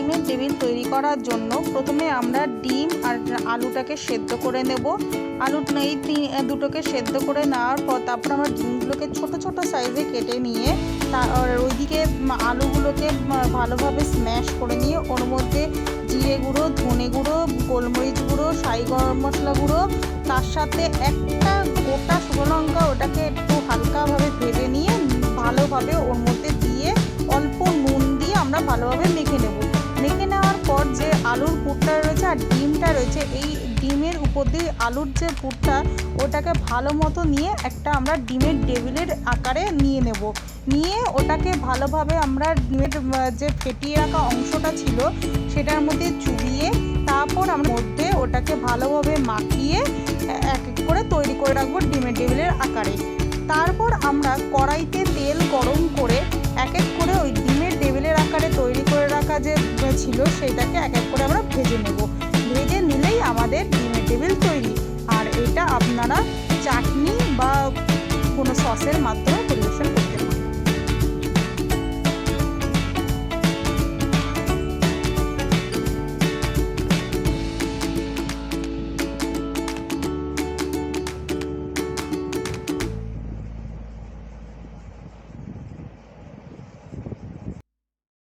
ডিমের টেবিল তৈরি করার জন্য প্রথমে আমরা ডিম আর আলুটাকে সেদ্ধ করে নেব। আলু এই দুটোকে সেদ্ধ করে নেওয়ার পর তারপর আমরা ডিমগুলোকে ছোট ছোট সাইজে কেটে নিয়ে তার ওইদিকে আলুগুলোকে ভালোভাবে স্ম্যাশ করে নিয়ে ওর মধ্যে জিরে গুঁড়ো, ধনে গুঁড়ো, গোলমরিচ গুঁড়ো, শাহি গরম মশলা গুঁড়ো, তার সাথে একটা গোটা শুকনো লঙ্কা, ওটাকে একটু হালকাভাবে ভেজে নিয়ে ভালোভাবে ওর মধ্যে দিয়ে অল্প নুন দিয়ে আমরা ভালোভাবে মেখে নেব। মেখে নেওয়ার পর যে আলুর পুরটা রয়েছে আর ডিমটা রয়েছে, এই ডিমের উপর দিয়ে আলুর যে পুরটা ওটাকে ভালো মতো নিয়ে একটা আমরা ডিমের টেবিলের আকারে নিয়ে নেব। নিয়ে ওটাকে ভালোভাবে আমরা ডিমের যে ফেটিয়ে রাখা অংশটা ছিল সেটার মধ্যে চুবিয়ে তারপর আমরা মধ্যে ওটাকে ভালোভাবে মাখিয়ে এক এক করে তৈরি করে রাখবো ডিমের টেবিলের আকারে। তারপর আমরা কড়াইতে তেল গরম করে এক এক করে ওই ডিমের টেবিলের আকারে তৈরি করে রাখা যে ছিল সেটাকে এক এক করে আমরা ভেজে নেব। ভেজে নিলেই আমাদের ডিমের টেবিল তৈরি। আর এটা আপনারা চাটনি বা কোনো সসের মাধ্যমে